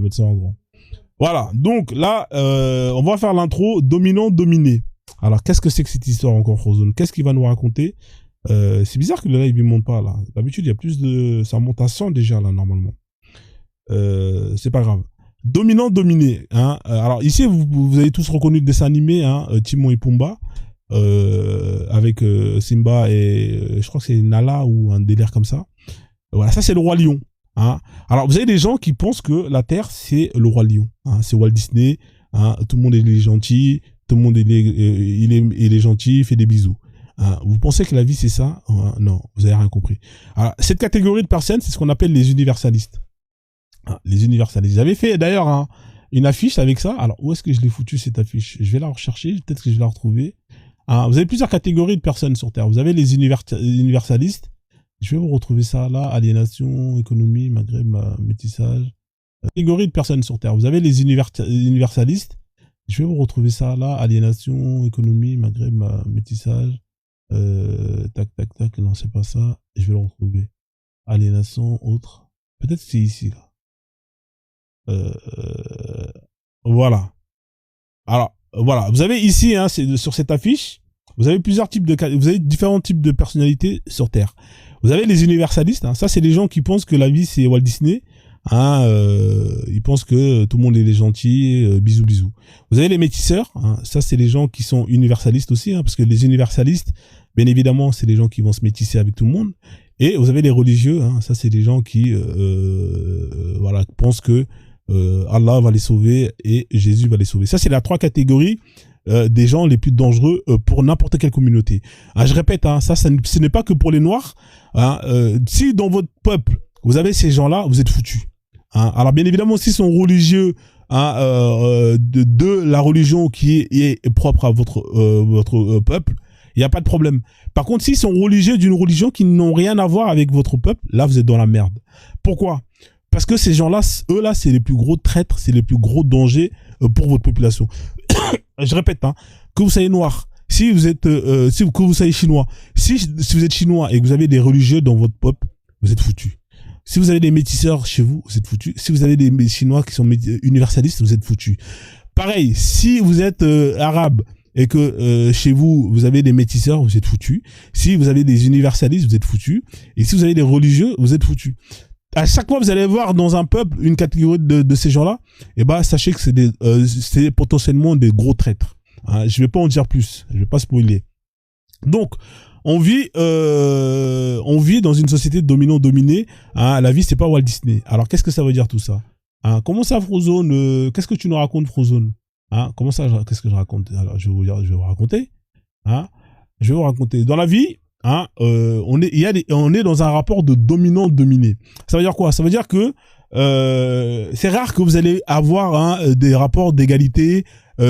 mettre ça en grand. Voilà, donc là, on va faire l'intro dominant-dominé. Alors, qu'est-ce que c'est que cette histoire encore, Frozone? Qu'est-ce qu'il va nous raconter? C'est bizarre que le live, il monte pas, là. D'habitude, il y a plus de... Ça monte à 100 déjà, là, normalement. C'est pas grave. Dominant-dominé. Hein. Alors, ici, vous avez tous reconnu le dessin animé, hein, Timon et Pumba, avec Simba et je crois que c'est Nala ou un délire comme ça. Voilà, ça, c'est le Roi Lion. Hein. Alors, vous avez des gens qui pensent que la Terre, c'est le Roi Lion. Hein. C'est Walt Disney. Hein. Tout le monde est gentil. Tout le monde il est gentil, il fait des bisous. Hein. Vous pensez que la vie, c'est ça? Non, vous avez rien compris. Alors, cette catégorie de personnes, c'est ce qu'on appelle les universalistes. Hein, les universalistes. J'avais fait d'ailleurs une affiche avec ça. Alors, où est-ce que je l'ai foutu cette affiche? Je vais la rechercher, peut-être que je vais la retrouver. Hein, vous avez plusieurs catégories de personnes sur Terre. Vous avez les universalistes. Je vais vous retrouver ça là, aliénation, économie, Maghreb, métissage. Catégorie de personnes sur Terre. Vous avez les universalistes. Je vais vous retrouver ça là, aliénation, économie, Maghreb, métissage. Tac, tac, tac. Non, c'est pas ça. Je vais le retrouver. Aliénation, autre. Peut-être que c'est ici là. Voilà. Alors, voilà. Vous avez ici, hein, sur cette affiche, vous avez vous avez différents types de personnalités sur Terre. Vous avez les universalistes, hein, ça c'est les gens qui pensent que la vie c'est Walt Disney, hein, ils pensent que tout le monde est gentil, bisous bisous. Vous avez les métisseurs, hein, ça c'est les gens qui sont universalistes aussi, hein, parce que les universalistes, bien évidemment, c'est les gens qui vont se métisser avec tout le monde. Et vous avez les religieux, hein, ça c'est les gens qui voilà, pensent que Allah va les sauver et Jésus va les sauver. Ça c'est les trois catégories des gens les plus dangereux pour n'importe quelle communauté. Hein, je répète, hein, ce n'est pas que pour les Noirs. Hein, si dans votre peuple, vous avez ces gens-là, vous êtes foutus. Hein. Alors bien évidemment, s'ils sont religieux, hein, de la religion qui est propre à votre peuple, il n'y a pas de problème. Par contre, s'ils sont religieux d'une religion qui n'ont rien à voir avec votre peuple, là, vous êtes dans la merde. Pourquoi? Parce que ces gens-là, eux-là, c'est les plus gros traîtres, c'est les plus gros dangers pour votre population. Je répète, hein, que vous soyez noir, si vous êtes, que vous soyez chinois, si vous êtes chinois et que vous avez des religieux dans votre peuple, vous êtes foutus. Si vous avez des métisseurs chez vous, vous êtes foutus. Si vous avez des chinois qui sont universalistes, vous êtes foutus. Pareil, si vous êtes arabe et que chez vous, vous avez des métisseurs, vous êtes foutus. Si vous avez des universalistes, vous êtes foutus. Et si vous avez des religieux, vous êtes foutus. À chaque fois, vous allez voir dans un peuple une catégorie de ces gens-là, et ben sachez que c'est potentiellement des gros traîtres. Hein, je vais pas en dire plus, je vais pas spoiler. Donc, on vit dans une société dominant-dominée. Hein, la vie, c'est pas Walt Disney. Alors, qu'est-ce que ça veut dire tout ça? Hein, comment ça, Frozone? Qu'est-ce que tu nous racontes, Frozone? Hein, comment ça? Qu'est-ce que je raconte? Alors, je vais vous raconter. Hein, je vais vous raconter. Dans la vie. Hein, on est dans un rapport de dominant-dominé. Ça veut dire quoi? Ça veut dire que c'est rare que vous allez avoir, hein, des rapports d'égalité.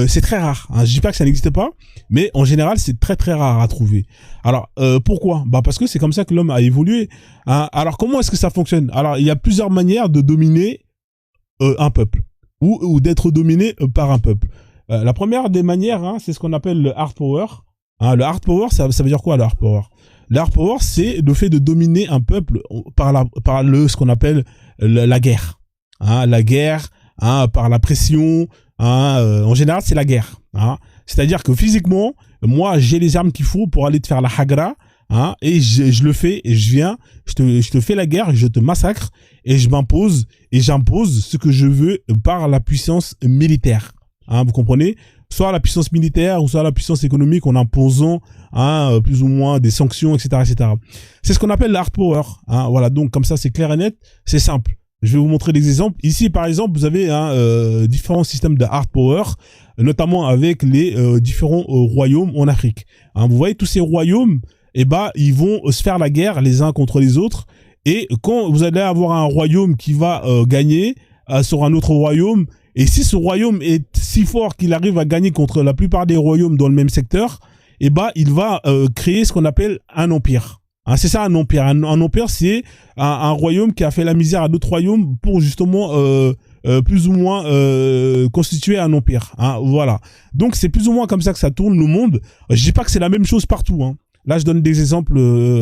C'est très rare. Hein. Je dis pas que ça n'existe pas, mais en général, c'est très très rare à trouver. Alors, pourquoi? Bah parce que c'est comme ça que l'homme a évolué. Hein. Alors, comment est-ce que ça fonctionne? Alors, il y a plusieurs manières de dominer un peuple ou d'être dominé par un peuple. La première des manières, hein, c'est ce qu'on appelle le hard power. Hein, le hard power, ça veut dire quoi, le hard power? Le hard power, c'est le fait de dominer un peuple par ce qu'on appelle la guerre. Hein, la guerre, hein, par la pression. Hein, en général, c'est la guerre. Hein. C'est-à-dire que physiquement, moi, j'ai les armes qu'il faut pour aller te faire la hagra. Hein, et je le fais, et je te fais la guerre, je te massacre, et je m'impose, et j'impose ce que je veux par la puissance militaire. Hein, vous comprenez? Soit la puissance militaire ou soit la puissance économique en imposant, hein, plus ou moins des sanctions, etc., etc. C'est ce qu'on appelle l'hard power. Hein, voilà, donc comme ça c'est clair et net, c'est simple. Je vais vous montrer des exemples. Ici, par exemple, vous avez, hein, différents systèmes de hard power, notamment avec les différents royaumes en Afrique. Hein, vous voyez tous ces royaumes, eh ben, ils vont se faire la guerre les uns contre les autres. Et quand vous allez avoir un royaume qui va gagner sur un autre royaume, et si ce royaume est si fort qu'il arrive à gagner contre la plupart des royaumes dans le même secteur, eh ben, il va créer ce qu'on appelle un empire. Hein, c'est ça un empire. Un empire, c'est un royaume qui a fait la misère à d'autres royaumes pour justement plus ou moins constituer un empire. Hein, voilà. Donc c'est plus ou moins comme ça que ça tourne le monde. Je dis pas que c'est la même chose partout. Hein. Là, je donne des exemples,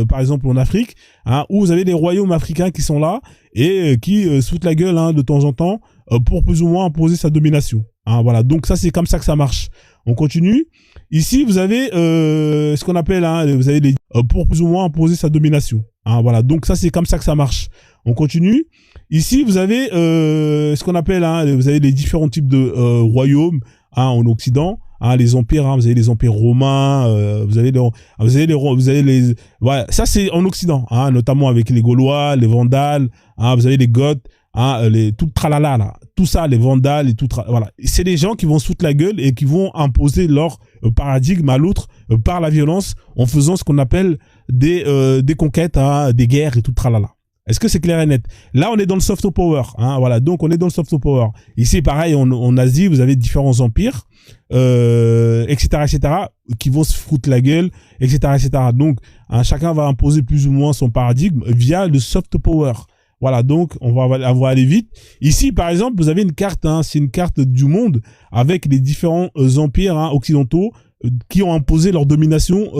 par exemple en Afrique, hein, où vous avez des royaumes africains qui sont là et qui se foutent la gueule hein, de temps en temps pour plus ou moins imposer sa domination. Hein, voilà, donc ça c'est comme ça que ça marche. On continue. Ici, vous avez ce qu'on appelle, hein, vous avez les pour plus ou moins imposer sa domination. Hein, voilà, donc ça c'est comme ça que ça marche. On continue. Ici, vous avez ce qu'on appelle, hein, vous avez les différents types de royaumes hein, en Occident. Hein, les empires, hein, vous avez les empires romains, vous avez les, ouais, ça c'est en Occident, hein, notamment avec les Gaulois, les Vandales, hein, vous avez les Goths, hein, tout tralala là, tout ça, les Vandales et tout, voilà, c'est des gens qui vont se foutre la gueule et qui vont imposer leur paradigme à l'autre par la violence en faisant ce qu'on appelle des conquêtes, hein, des guerres et tout tralala. Est-ce que c'est clair et net? Là, on est dans le soft power. Hein, voilà, donc on est dans le soft power. Ici, pareil, en Asie, vous avez différents empires, etc., etc., qui vont se foutre la gueule, etc., etc. Donc, hein, chacun va imposer plus ou moins son paradigme via le soft power. Voilà, donc on va aller vite. Ici, par exemple, vous avez une carte, hein, c'est une carte du monde avec les différents empires hein, occidentaux qui ont imposé leur domination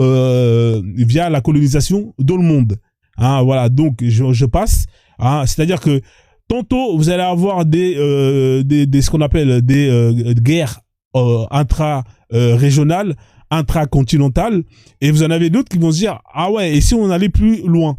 via la colonisation dans le monde. Hein, voilà, donc je passe. Hein, c'est-à-dire que tantôt vous allez avoir des ce qu'on appelle des guerres intra-régionales, intra-continentales, et vous en avez d'autres qui vont se dire ah ouais, et si on allait plus loin,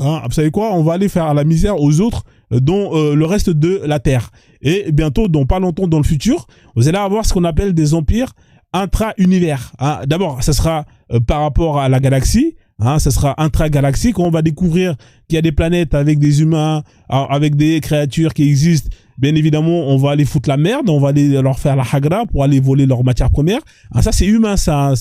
hein, vous savez quoi, on va aller faire la misère aux autres dont le reste de la terre. Et bientôt, dans pas longtemps dans le futur, vous allez avoir ce qu'on appelle des empires intra-univers. Hein. D'abord, ça sera par rapport à la galaxie. Hein, ça sera intragalactique. On va découvrir qu'il y a des planètes avec des humains, avec des créatures qui existent. Bien évidemment, on va aller foutre la merde, on va aller leur faire la hagra pour aller voler leurs matières premières. Hein, ça, c'est humain, ça.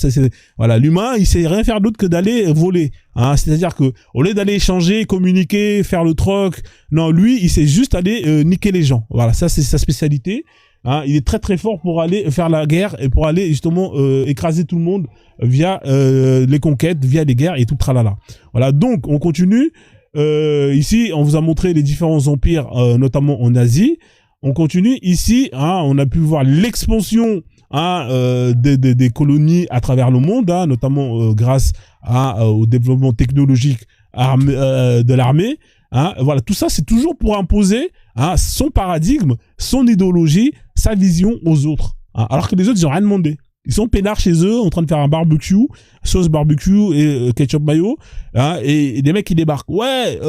Voilà, l'humain, il sait rien faire d'autre que d'aller voler. Hein, c'est-à-dire que au lieu d'aller échanger, communiquer, faire le troc, non, lui, il sait juste aller niquer les gens. Voilà, ça, c'est sa spécialité. Hein, il est très très fort pour aller faire la guerre et pour aller justement écraser tout le monde via les conquêtes, via les guerres et tout tralala. Voilà, donc on continue. Ici, on vous a montré les différents empires, notamment en Asie. On continue. Ici, hein, on a pu voir l'expansion hein, des colonies à travers le monde, hein, notamment grâce au développement technologique de l'armée. Hein, voilà, tout ça, c'est toujours pour imposer hein, son paradigme, son idéologie, sa vision aux autres. Hein, alors que les autres, ils n'ont rien demandé. Ils sont peinards chez eux, en train de faire un barbecue, sauce barbecue et ketchup mayo. Hein, et des mecs qui débarquent. Ouais,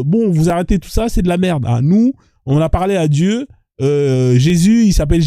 bon, vous arrêtez tout ça, c'est de la merde. Hein. Nous, on a parlé à Dieu. Jésus, il s'appelle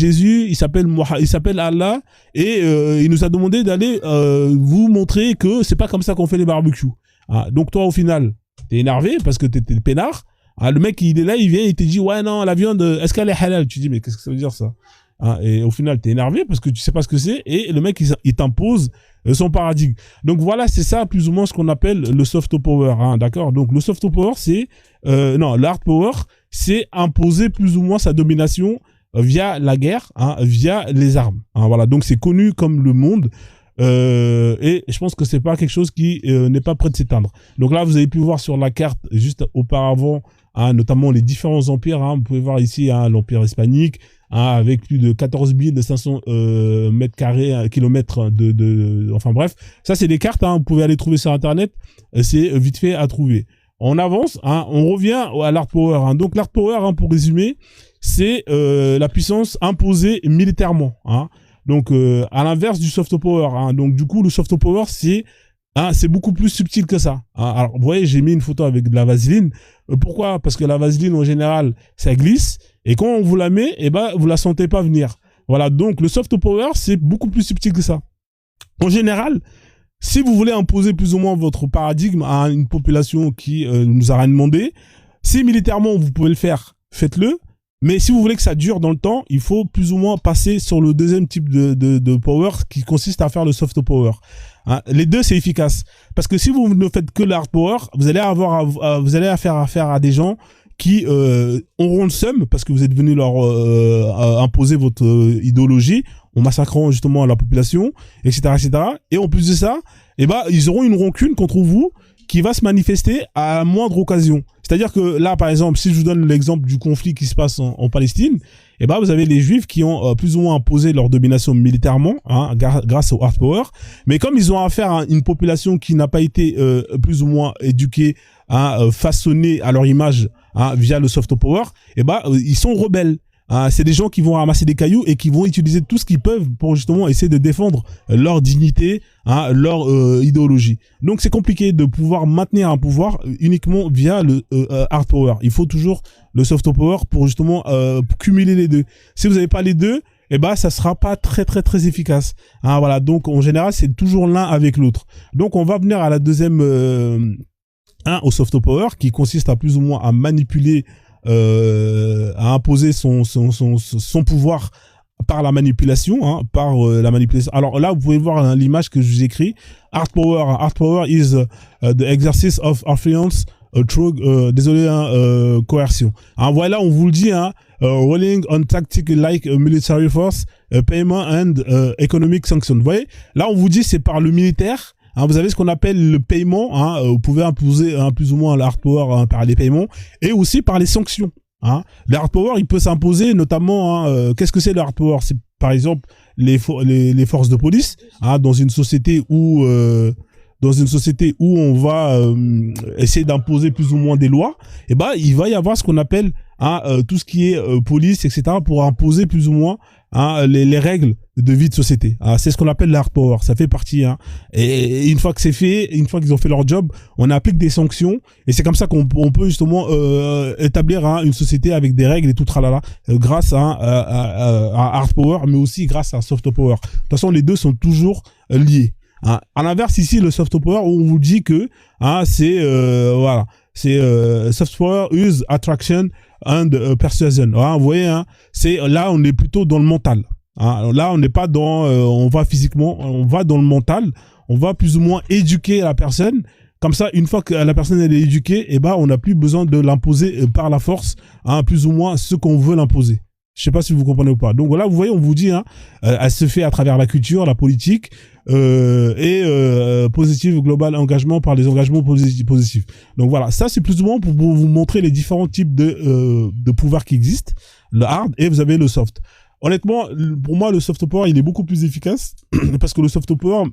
Allah. Et il nous a demandé d'aller vous montrer que c'est pas comme ça qu'on fait les barbecues. Hein, donc toi, au final, t'es énervé parce que t'es peinard. Ah, le mec, il est là, il vient, il te dit, ouais, non, la viande, est-ce qu'elle est halal? Tu dis, mais qu'est-ce que ça veut dire, ça? Ah, et au final, t'es énervé parce que tu sais pas ce que c'est, et le mec, il t'impose son paradigme. Donc voilà, c'est ça, plus ou moins, ce qu'on appelle le soft power, hein, d'accord? Donc le soft power, c'est, non, l'hard power, c'est imposer plus ou moins sa domination via la guerre, hein, via les armes. Hein, voilà, donc c'est connu comme le monde. Et je pense que c'est pas quelque chose qui n'est pas prêt de s'éteindre. Donc là, vous avez pu voir sur la carte juste auparavant, hein, notamment les différents empires. Hein, vous pouvez voir ici hein, l'empire hispanique, hein, avec plus de 14 500 mètres carrés, kilomètres enfin bref, ça c'est des cartes. Hein, vous pouvez aller trouver sur internet. C'est vite fait à trouver. On avance. Hein, on revient à l'hard power. Hein. Donc l'hard power, hein, pour résumer, c'est la puissance imposée militairement. Hein. Donc, à l'inverse du soft power. Hein. Donc, du coup, le soft power, c'est beaucoup plus subtil que ça. Hein. Alors, vous voyez, j'ai mis une photo avec de la vaseline. Pourquoi? Parce que la vaseline, en général, ça glisse. Et quand on vous la met, eh ben, vous la sentez pas venir. Voilà. Donc, le soft power, c'est beaucoup plus subtil que ça. En général, si vous voulez imposer plus ou moins votre paradigme à une population qui nous a rien demandé, si militairement, vous pouvez le faire, faites-le. Mais si vous voulez que ça dure dans le temps, il faut plus ou moins passer sur le deuxième type de power qui consiste à faire le soft power. Hein, les deux, c'est efficace. Parce que si vous ne faites que l'hard power, vous allez faire affaire à des gens qui auront le seum parce que vous êtes venu leur imposer votre idéologie en massacrant justement la population, etc., etc. Et en plus de ça, eh ben, ils auront une rancune contre vous qui va se manifester à la moindre occasion. C'est-à-dire que là, par exemple, si je vous donne l'exemple du conflit qui se passe en Palestine, eh ben, vous avez les Juifs qui ont plus ou moins imposé leur domination militairement, hein, grâce au hard power. Mais comme ils ont affaire à une population qui n'a pas été plus ou moins éduquée, hein, façonnée à leur image, hein, via le soft power, eh ben, ils sont rebelles. C'est des gens qui vont ramasser des cailloux et qui vont utiliser tout ce qu'ils peuvent pour justement essayer de défendre leur dignité, hein, leur idéologie. Donc c'est compliqué de pouvoir maintenir un pouvoir uniquement via le hard power. Il faut toujours le soft power pour justement cumuler les deux. Si vous n'avez pas les deux, eh ben ça sera pas très très très efficace. Hein, voilà. Donc en général c'est toujours l'un avec l'autre. Donc on va venir à la deuxième, au soft power qui consiste à plus ou moins à manipuler, à imposer son pouvoir par la manipulation, hein, par la manipulation. Alors là, vous pouvez voir, hein, l'image que je vous ai écrit. Hard power. Hard power is the exercise of influence through, coercion. Hein, voilà, on vous le dit, hein, rolling on tactic like military force, payment and economic sanction. Vous voyez, là, on vous dit c'est par le militaire. Hein, vous avez ce qu'on appelle le paiement, hein, vous pouvez imposer, hein, plus ou moins le hard power, hein, par les paiements et aussi par les sanctions. Hein. Le hard power, il peut s'imposer notamment, hein, qu'est-ce que c'est le hard power? C'est par exemple les forces de police, hein, dans une société où on va essayer d'imposer plus ou moins des lois, et ben il va y avoir ce qu'on appelle, hein, tout ce qui est police, etc., pour imposer plus ou moins, hein, les règles de vie de société. Hein, c'est ce qu'on appelle le hard power. Ça fait partie. Hein, et une fois que c'est fait, une fois qu'ils ont fait leur job, on applique des sanctions et c'est comme ça qu'on peut justement établir, hein, une société avec des règles et tout tralala, grâce à hard power, mais aussi grâce à soft power. De toute façon, les deux sont toujours liés. Hein. À l'inverse, ici, le soft power, on vous dit que, hein, c'est voilà, c'est soft power use attraction and persuasion. Hein, vous voyez, hein, c'est là, on est plutôt dans le mental. Hein, là, on n'est pas dans, on va physiquement, on va dans le mental. On va plus ou moins éduquer la personne. Comme ça, une fois que la personne elle est éduquée, eh ben, on n'a plus besoin de l'imposer par la force, hein, plus ou moins ce qu'on veut l'imposer. Je sais pas si vous comprenez ou pas. Donc voilà, vous voyez, on vous dit, hein, elle se fait à travers la culture, la politique, et positive global engagement par les engagements positifs. Donc voilà, ça c'est plus ou moins pour vous montrer les différents types de pouvoirs qui existent. Le hard et vous avez le soft. Honnêtement, pour moi, le soft power, il est beaucoup plus efficace parce que le soft power,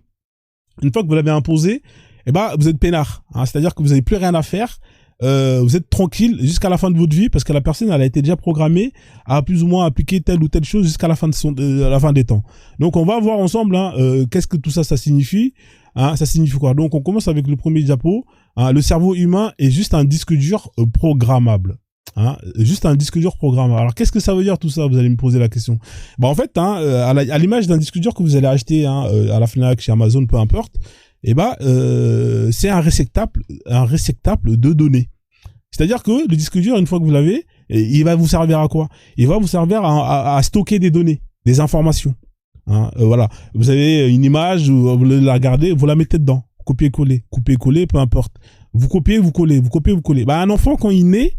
une fois que vous l'avez imposé, eh ben, vous êtes peinard. Hein, c'est-à-dire que vous n'avez plus rien à faire. Vous êtes tranquille jusqu'à la fin de votre vie parce que la personne, elle a été déjà programmée à plus ou moins appliquer telle ou telle chose jusqu'à la fin la fin des temps. Donc, on va voir ensemble, hein, qu'est-ce que tout ça, ça signifie. Hein, ça signifie quoi? Donc, on commence avec le premier diapo. Hein, le cerveau humain est juste un disque dur programmable. Hein, juste un disque dur programmable. Alors qu'est-ce que ça veut dire tout ça? Vous allez me poser la question. Bah en fait, hein, à l'image d'un disque dur que vous allez acheter, hein, à la Fnac, chez Amazon, peu importe, et bah c'est un réceptacle de données. C'est-à-dire que le disque dur, une fois que vous l'avez, il va vous servir à quoi? Il va vous servir à stocker des données, des informations. Hein, voilà. Vous avez une image, vous la regardez, vous la mettez dedans, copier-coller, peu importe. Vous copiez, vous collez, vous copiez, vous collez. Bah un enfant quand il naît,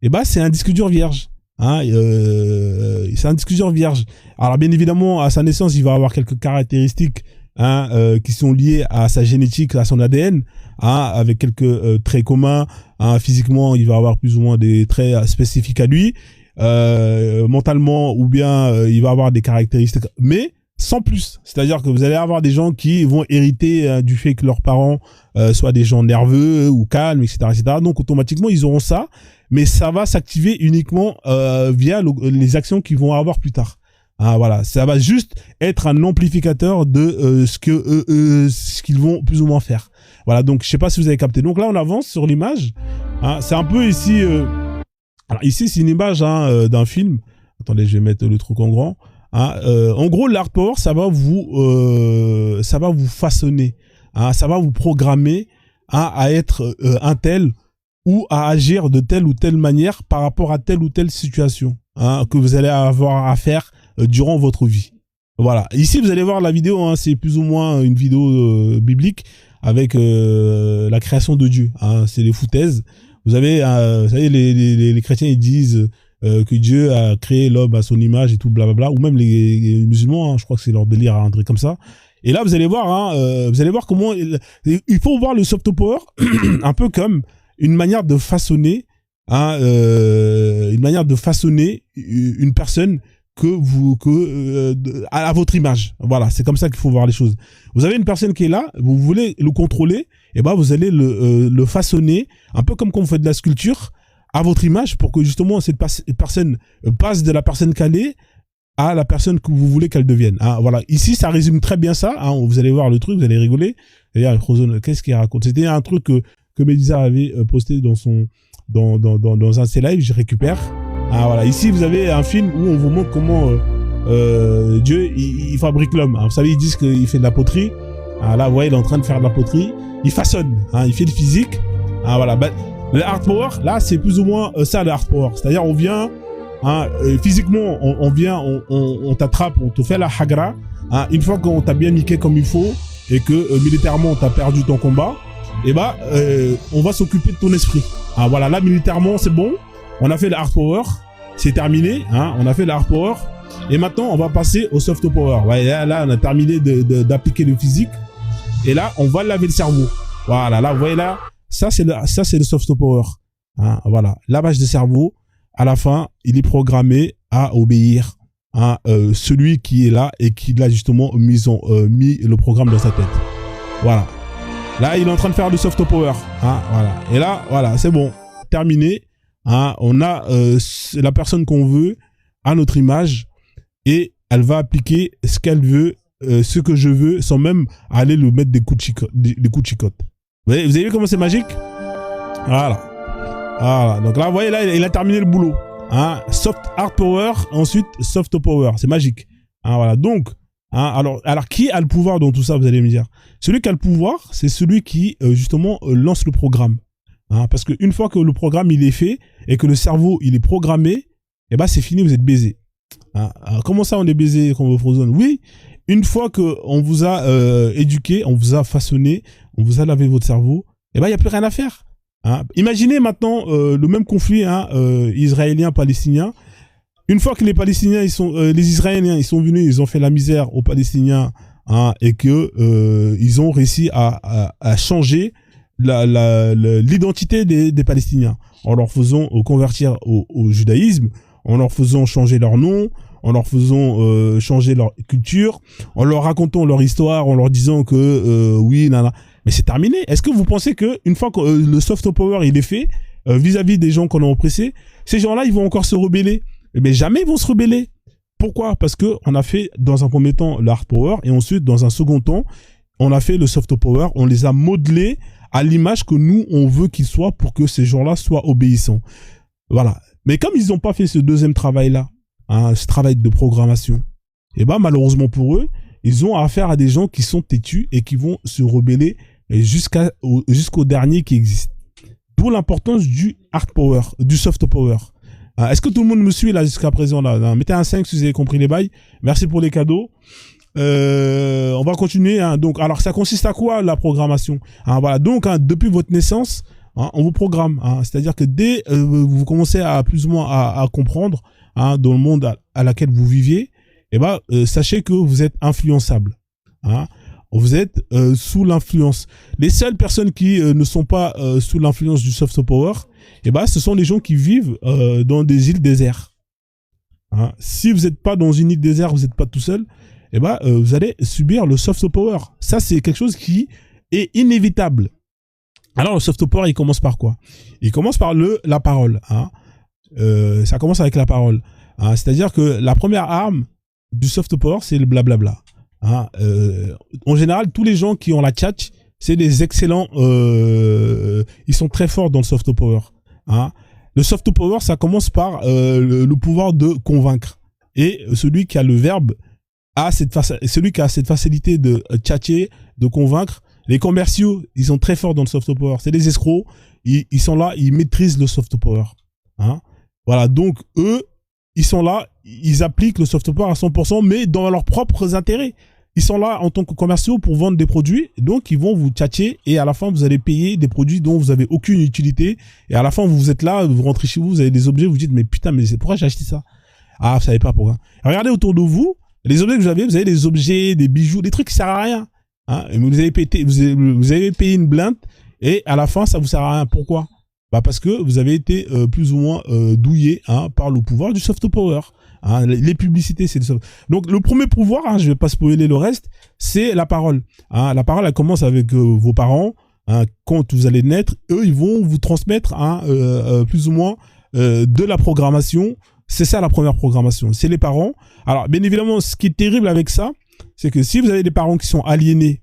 et bah c'est un disque dur vierge. Hein, c'est un disque dur vierge. Alors bien évidemment, à sa naissance, il va avoir quelques caractéristiques, hein, qui sont liées à sa génétique, à son ADN, hein, avec quelques traits communs. Hein, physiquement, il va avoir plus ou moins des traits spécifiques à lui. Mentalement, ou bien il va avoir des caractéristiques, mais sans plus. C'est-à-dire que vous allez avoir des gens qui vont hériter du fait que leurs parents soient des gens nerveux ou calmes, etc., etc. Donc automatiquement, ils auront ça. Mais ça va s'activer uniquement via les actions qu'ils vont avoir plus tard. Ah, voilà, ça va juste être un amplificateur de ce qu'ils vont plus ou moins faire. Voilà, donc je sais pas si vous avez capté. Donc là, on avance sur l'image. Hein, c'est un peu ici. Alors ici, c'est une image, hein, d'un film. Attendez, je vais mettre le truc en grand. Hein, en gros, l'hard power, ça va vous façonner. Hein, ça va vous programmer, hein, à être un tel ou à agir de telle ou telle manière par rapport à telle ou telle situation, hein, que vous allez avoir à faire durant votre vie. Voilà. Ici, vous allez voir la vidéo, hein, c'est plus ou moins une vidéo biblique avec la création de Dieu. Hein, c'est les foutaises. Vous savez, les chrétiens, ils disent que Dieu a créé l'homme à son image et tout, blablabla. Ou même les musulmans, hein, je crois que c'est leur délire, un truc comme ça. Et là, vous allez voir, vous allez voir comment il faut voir le soft power un peu comme une manière de façonner, une personne à votre image. Voilà, c'est comme ça qu'il faut voir les choses. Vous avez une personne qui est là, vous voulez le contrôler, et ben vous allez le façonner un peu comme quand vous faites de la sculpture à votre image pour que justement cette personne passe de la personne qu'elle est à la personne que vous voulez qu'elle devienne. Voilà, ici ça résume très bien ça. Vous allez voir le truc, vous allez rigoler. D'ailleurs, Frozone, qu'est-ce qu'il raconte? C'était un truc que Médisa avait posté dans un de ses lives. Je récupère. Voilà, ici vous avez un film où on vous montre comment Dieu il fabrique l'homme. Vous savez, ils disent qu'il fait de la poterie. Là, vous voyez, il est en train de faire de la poterie. Il façonne. Il fait le physique. Voilà. Le hard power, là, c'est plus ou moins ça le hard power. C'est-à-dire, on vient. Physiquement, on vient, on t'attrape, on te fait la hagra. Une fois qu'on t'a bien niqué comme il faut et que militairement t'as perdu ton combat, on va s'occuper de ton esprit. Voilà, là militairement c'est bon, on a fait le hard power, c'est terminé. On a fait le hard power et maintenant on va passer au soft power. Là on a terminé d'appliquer le physique et là on va laver le cerveau. Voilà, là vous voyez là, ça c'est le soft power. Voilà, lavage de cerveau. À la fin, il est programmé à obéir à celui qui est là et qui l'a justement mis le programme dans sa tête. Voilà. Là, il est en train de faire le soft power. Voilà. Et là, voilà, c'est bon. Terminé. On a la personne qu'on veut à notre image et elle va appliquer ce qu'elle veut, ce que je veux, sans même aller le mettre des coups de chicotte. Vous avez vu comment c'est magique? Voilà. Voilà, donc là, vous voyez, là, il a terminé le boulot. Soft hard power, ensuite soft power. C'est magique. Voilà, donc, alors, qui a le pouvoir dans tout ça, vous allez me dire? Celui qui a le pouvoir, c'est celui qui, justement, lance le programme. Parce qu'une fois que le programme, il est fait, et que le cerveau, il est programmé, c'est fini, vous êtes baisé. Comment ça, on est baisé, comme Frozone? Oui, une fois qu'on vous a éduqué, on vous a façonné, on vous a lavé votre cerveau, il n'y a plus rien à faire. Imaginez maintenant le même conflit israélien-palestinien. Une fois que les Palestiniens, les Israéliens, ils sont venus, ils ont fait la misère aux Palestiniens, et que ils ont réussi à changer l'identité des Palestiniens en leur faisant convertir au judaïsme, en leur faisant changer leur nom, en leur faisant changer leur culture, en leur racontant leur histoire, en leur disant que oui, nana. Mais c'est terminé. Est-ce que vous pensez que une fois que le soft power il est fait vis-à-vis des gens qu'on a oppressés, ces gens-là ils vont encore se rebeller? Mais jamais ils vont se rebeller. Pourquoi? Parce que on a fait dans un premier temps le hard power et ensuite dans un second temps on a fait le soft power. On les a modelés à l'image que nous on veut qu'ils soient pour que ces gens-là soient obéissants. Voilà. Mais comme ils n'ont pas fait ce deuxième travail-là, ce travail de programmation, malheureusement pour eux, ils ont affaire à des gens qui sont têtus et qui vont se rebeller jusqu'au dernier qui existe. D'où l'importance du hard power, du soft power. Est-ce que tout le monde me suit là jusqu'à présent là? Mettez un 5 si vous avez compris les bails. Merci pour les cadeaux. On va continuer. Donc, alors ça consiste à quoi la programmation? Voilà. Donc, depuis votre naissance, on vous programme. C'est-à-dire que dès vous commencez à plus ou moins à comprendre dans le monde à laquelle vous viviez, sachez que vous êtes influençable. Vous êtes sous l'influence. Les seules personnes qui ne sont pas sous l'influence du soft power, ce sont les gens qui vivent dans des îles désertes. Si vous n'êtes pas dans une île déserte, vous n'êtes pas tout seul, vous allez subir le soft power. Ça, c'est quelque chose qui est inévitable. Alors, le soft power, il commence par quoi? Il commence par la parole. Ça commence avec la parole. C'est-à-dire que la première arme du soft power, c'est le blablabla. En général, tous les gens qui ont la tchatch, c'est des excellents, ils sont très forts dans le soft power. Le soft power, ça commence par le pouvoir de convaincre. Et celui qui a le verbe celui qui a cette facilité de tchatcher, de convaincre. Les commerciaux, ils sont très forts dans le soft power. C'est des escrocs, ils sont là, ils maîtrisent le soft power. Voilà, donc eux, ils sont là, ils appliquent le soft power à 100%, mais dans leurs propres intérêts. Ils sont là en tant que commerciaux pour vendre des produits, donc ils vont vous tchatcher et à la fin, vous allez payer des produits dont vous avez aucune utilité. Et à la fin, vous êtes là, vous rentrez chez vous, vous avez des objets, vous dites, mais putain, mais pourquoi j'ai acheté ça? Vous savez pas pourquoi. Regardez autour de vous, Les objets que vous avez des objets, des bijoux, des trucs qui servent à rien. Hein. Vous avez payé une blinde et à la fin, ça vous sert à rien. Pourquoi? Bah parce que vous avez été plus ou moins douillé par le pouvoir du soft power. Hein, les publicités, c'est le soft. Donc le premier pouvoir, je vais pas spoiler le reste, c'est la parole. Hein, la parole, elle commence avec vos parents. Hein, quand vous allez naître, eux, ils vont vous transmettre plus ou moins de la programmation. C'est ça la première programmation, c'est les parents. Alors bien évidemment, ce qui est terrible avec ça, c'est que si vous avez des parents qui sont aliénés,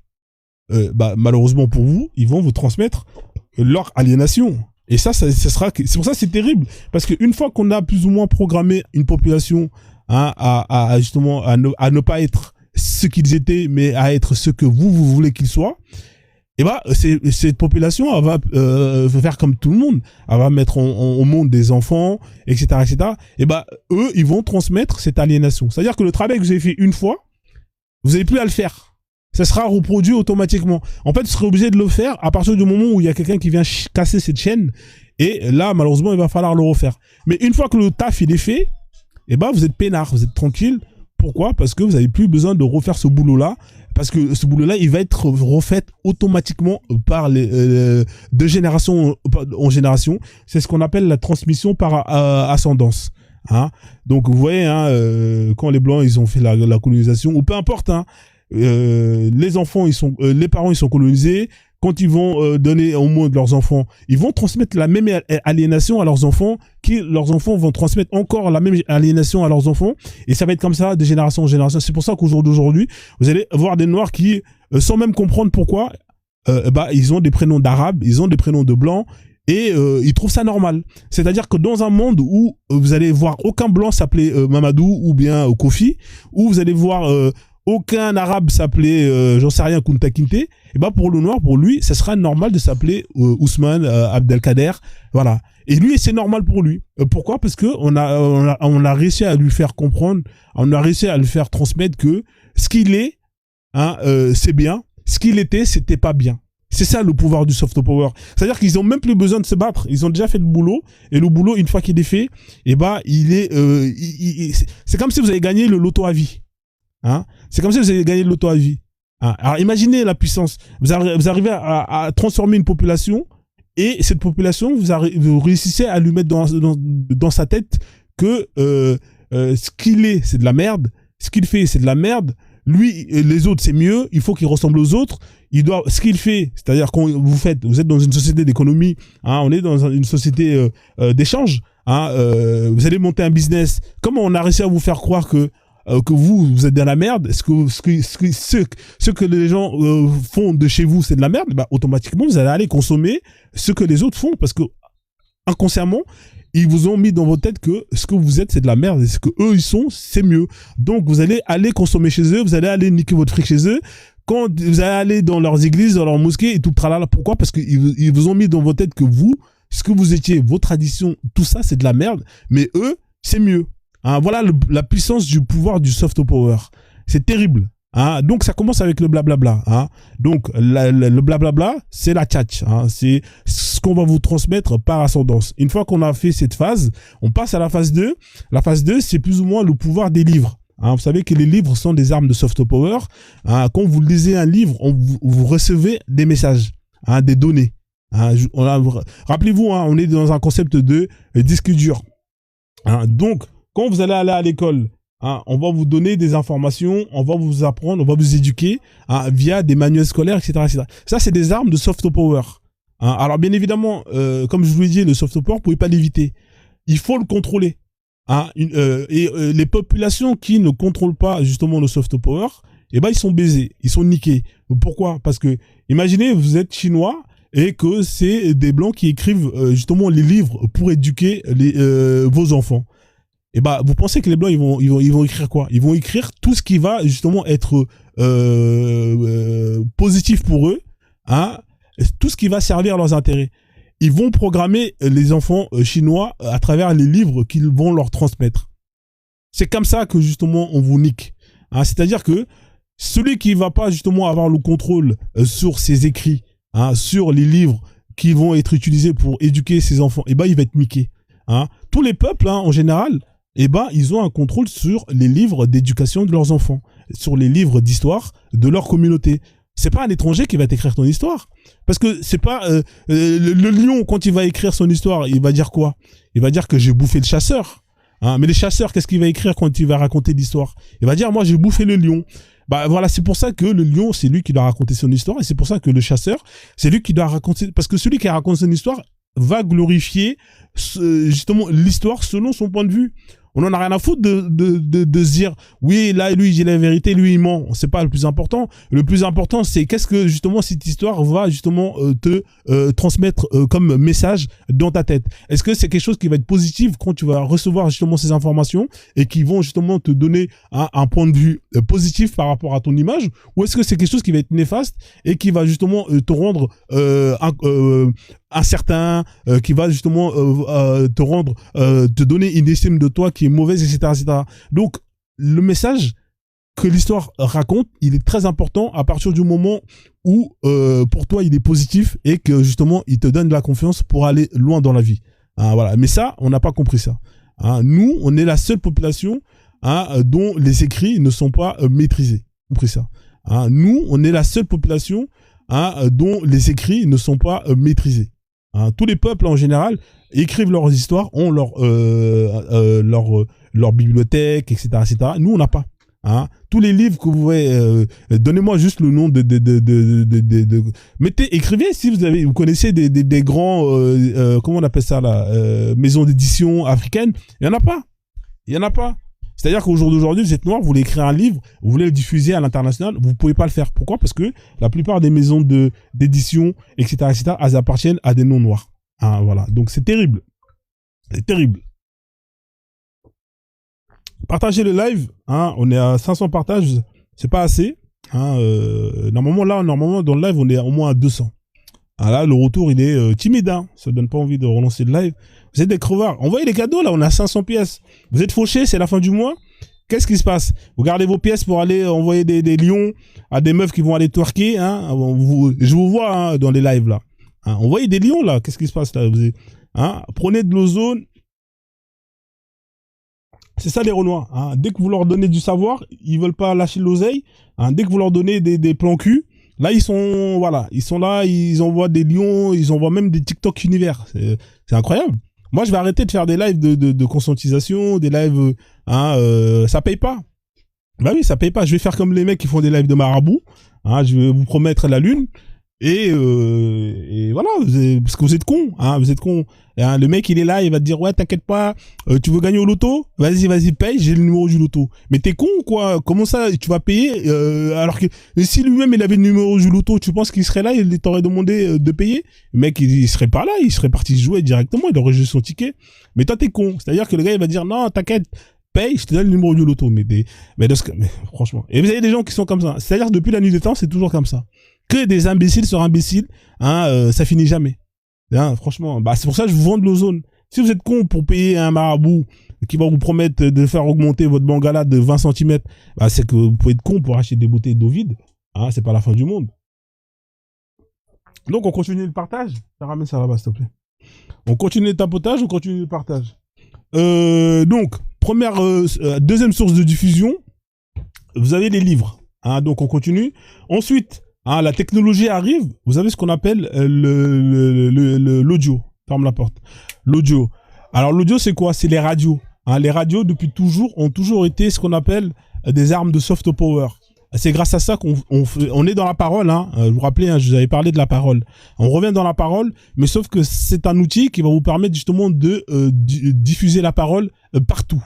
malheureusement pour vous, ils vont vous transmettre leur aliénation. Et ça sera, c'est pour ça que c'est terrible, parce qu'une fois qu'on a plus ou moins programmé une population justement à ne pas être ce qu'ils étaient, mais à être ce que vous voulez qu'ils soient, et cette population, elle va faire comme tout le monde, elle va mettre au monde des enfants, etc., etc. Et eux, ils vont transmettre cette aliénation. C'est-à-dire que le travail que vous avez fait une fois, vous n'avez plus à le faire. Ça sera reproduit automatiquement. En fait, vous serez obligé de le faire à partir du moment où il y a quelqu'un qui vient casser cette chaîne. Et là, malheureusement, il va falloir le refaire. Mais une fois que le taf il est fait, vous êtes peinard, vous êtes tranquille. Pourquoi? Parce que vous n'avez plus besoin de refaire ce boulot-là. Parce que ce boulot-là, il va être refait automatiquement par de génération en génération. C'est ce qu'on appelle la transmission par ascendance. Hein? Donc, vous voyez, quand les Blancs, ils ont fait la colonisation, ou peu importe, les enfants, les parents, ils sont colonisés. Quand ils vont donner au monde leurs enfants, ils vont transmettre la même aliénation à leurs enfants, leurs enfants vont transmettre encore la même aliénation à leurs enfants, et ça va être comme ça de génération en génération. C'est pour ça qu'au jour d'aujourd'hui, vous allez voir des Noirs qui, sans même comprendre pourquoi, ils ont des prénoms d'Arabes, ils ont des prénoms de Blancs, et ils trouvent ça normal. C'est-à-dire que dans un monde où vous allez voir aucun Blanc s'appeler Mamadou ou bien Kofi, où vous allez voir aucun arabe s'appelait, j'en sais rien, Kunta Kinte, pour le Noir, pour lui, ça sera normal de s'appeler Ousmane Abdelkader, voilà. Et lui, c'est normal pour lui. Pourquoi? Parce que on a réussi à lui faire comprendre, on a réussi à lui faire transmettre que ce qu'il est, c'est bien, ce qu'il était, c'était pas bien. C'est ça le pouvoir du soft power. C'est-à-dire qu'ils ont même plus besoin de se battre. Ils ont déjà fait le boulot. Et le boulot, une fois qu'il est fait, c'est comme si vous avez gagné le loto à vie. C'est comme si vous avez gagné le loto à vie. Alors imaginez la puissance. Vous arrivez à transformer une population, et cette population, vous réussissez à lui mettre dans sa tête que ce qu'il est, c'est de la merde. Ce qu'il fait, c'est de la merde. Lui et les autres, c'est mieux. Il faut qu'il ressemble aux autres. Ce qu'il fait, c'est-à-dire quand vous êtes dans une société d'économie, on est dans une société d'échange. Vous allez monter un business. Comment on a réussi à vous faire croire que vous êtes dans la merde? Ce que les gens font de chez vous, c'est de la merde. Automatiquement, vous allez aller consommer ce que les autres font, parce que inconsciemment, ils vous ont mis dans votre tête que ce que vous êtes, c'est de la merde, et ce que eux ils sont, c'est mieux. Donc vous allez aller consommer chez eux, vous allez aller niquer votre fric chez eux. Quand vous allez aller dans leurs églises, dans leurs mosquées et tout tralala, pourquoi? Parce qu'ils vous ont mis dans votre tête que vous, ce que vous étiez, vos traditions, tout ça, c'est de la merde, mais eux, c'est mieux. Voilà la puissance du pouvoir du soft power. C'est terrible. Donc ça commence avec le blablabla. Donc le blablabla, c'est la tchatch. C'est ce qu'on va vous transmettre par ascendance. Une fois qu'on a fait cette phase, on passe à la phase 2. La phase 2, c'est plus ou moins le pouvoir des livres. Vous savez que les livres sont des armes de soft power. Quand vous lisez un livre, vous recevez des messages, des données. Rappelez-vous, on est dans un concept de disque dur. Donc, quand vous allez aller à l'école, on va vous donner des informations, on va vous apprendre, on va vous éduquer via des manuels scolaires, etc., etc. Ça, c'est des armes de soft power. Alors, bien évidemment, comme je vous l'ai dit, le soft power, vous ne pouvez pas l'éviter. Il faut le contrôler. Les populations qui ne contrôlent pas justement le soft power, ils sont baisés, ils sont niqués. Pourquoi? Parce que, imaginez, vous êtes chinois et que c'est des blancs qui écrivent justement les livres pour éduquer vos enfants. Vous pensez que les blancs ils vont écrire quoi? Ils vont écrire tout ce qui va justement être positif pour eux, tout ce qui va servir leurs intérêts. Ils vont programmer les enfants chinois à travers les livres qu'ils vont leur transmettre. C'est comme ça que justement on vous nique. C'est-à-dire que celui qui va pas justement avoir le contrôle sur ses écrits, sur les livres qui vont être utilisés pour éduquer ses enfants, il va être niqué. Tous les peuples, en général, eh ben, ils ont un contrôle sur les livres d'éducation de leurs enfants, sur les livres d'histoire de leur communauté. C'est pas un étranger qui va t'écrire ton histoire. Parce que c'est pas le lion, quand il va écrire son histoire, il va dire quoi? Il va dire que j'ai bouffé le chasseur. Hein, mais les chasseurs, qu'est-ce qu'il va écrire quand il va raconter l'histoire? Il va dire, moi, j'ai bouffé le lion. Bah voilà, c'est pour ça que le lion, c'est lui qui doit raconter son histoire, et c'est pour ça que le chasseur, c'est lui qui doit raconter, parce que celui qui raconte son histoire va glorifier justement l'histoire selon son point de vue. On en a rien à foutre de se dire, oui, là, lui, il dit la vérité, lui, il ment. C'est pas le plus important. Le plus important, c'est qu'est-ce que, justement, cette histoire va, justement, te transmettre comme message dans ta tête. Est-ce que c'est quelque chose qui va être positif quand tu vas recevoir, justement, ces informations et qui vont, justement, te donner un point de vue positif par rapport à ton image? Ou est-ce que c'est quelque chose qui va être néfaste et qui va, justement, te rendre incertain, qui va justement te rendre, te donner une estime de toi qui est mauvaise, etc., etc. Donc, le message que l'histoire raconte, il est très important à partir du moment où, pour toi, il est positif et que justement, il te donne de la confiance pour aller loin dans la vie. Hein, voilà. Mais ça, on n'a pas compris ça. Hein, nous, on est la seule population dont les écrits ne sont pas maîtrisés. Compris ça. Hein, nous, on est la seule population dont les écrits ne sont pas maîtrisés. Hein, tous les peuples en général écrivent leurs histoires, ont leur bibliothèque, etc., etc. Nous, on n'a pas. Hein. Tous les livres que vous voyez, donnez-moi juste le nom mettez, écrivez si vous connaissez des grands, comment on appelle ça là, maisons d'édition africaines. Il y en a pas. Il y en a pas. C'est-à-dire qu'au jour d'aujourd'hui, vous êtes noir, vous voulez écrire un livre, vous voulez le diffuser à l'international, vous pouvez pas le faire. Pourquoi? Parce que la plupart des maisons d'édition, etc., etc., elles appartiennent à des non-noirs. Hein, voilà. Donc c'est terrible. C'est terrible. Partagez le live. Hein, on est à 500 partages. C'est pas assez. Hein, normalement, dans le live, on est au moins à 200. Ah là, le retour, il est timide. Hein. Ça donne pas envie de relancer le live. Vous êtes des crevards. Envoyez les cadeaux, là. On a 500 pièces. Vous êtes fauchés, c'est la fin du mois. Qu'est-ce qui se passe? Vous gardez vos pièces pour aller envoyer des lions à des meufs qui vont aller twerker. Hein. Je vous vois hein, dans les lives, là. Hein. Envoyez des lions, là. Qu'est-ce qui se passe, là? Hein. Prenez de l'ozone. C'est ça les Renois. Hein. Dès que vous leur donnez du savoir, ils veulent pas lâcher l'oseille. Hein. Dès que vous leur donnez des plans cul, là ils sont là, ils envoient des lions, ils envoient même des TikTok univers. C'est incroyable. Moi je vais arrêter de faire des lives de conscientisation, des lives, ça paye pas. Bah oui, ça paye pas. Je vais faire comme les mecs qui font des lives de marabout. Hein. Je vais vous promettre la lune. Et voilà, parce que vous êtes cons, hein, vous êtes cons. Hein, le mec il est là, il va te dire ouais t'inquiète pas, tu veux gagner au loto, vas-y paye, j'ai le numéro du loto. Mais t'es con ou quoi? Comment ça tu vas payer alors que si lui-même il avait le numéro du loto, tu penses qu'il serait là, il t'aurait demandé de payer? Le mec il serait pas là, il serait parti jouer directement, il aurait juste son ticket. Mais toi t'es con, c'est-à-dire que le gars il va dire non t'inquiète, paye, je te donne le numéro du loto. Mais franchement, et vous avez des gens qui sont comme ça. C'est-à-dire que depuis la nuit des temps c'est toujours comme ça. Que des imbéciles sur imbéciles, hein, ça finit jamais. Hein, franchement, bah c'est pour ça que je vous vends de l'ozone. Si vous êtes con pour payer un marabout qui va vous promettre de faire augmenter votre bangala de 20 cm, bah c'est que vous pouvez être con pour acheter des bouteilles d'eau vide. Hein, c'est pas la fin du monde. Donc on continue le partage. Ça ramène ça là-bas, s'il te plaît. On continue le tapotage, on continue le partage. Donc deuxième source de diffusion, vous avez les livres. Hein, donc on continue. Ensuite. Ah, la technologie arrive, vous avez ce qu'on appelle l'audio. Ferme la porte. L'audio. Alors l'audio c'est quoi? C'est les radios. Hein, les radios depuis toujours ont toujours été ce qu'on appelle des armes de soft power. C'est grâce à ça on est dans la parole. Hein. Je vous rappelez, hein, je vous avais parlé de la parole. On revient dans la parole, mais sauf que c'est un outil qui va vous permettre justement de diffuser la parole partout.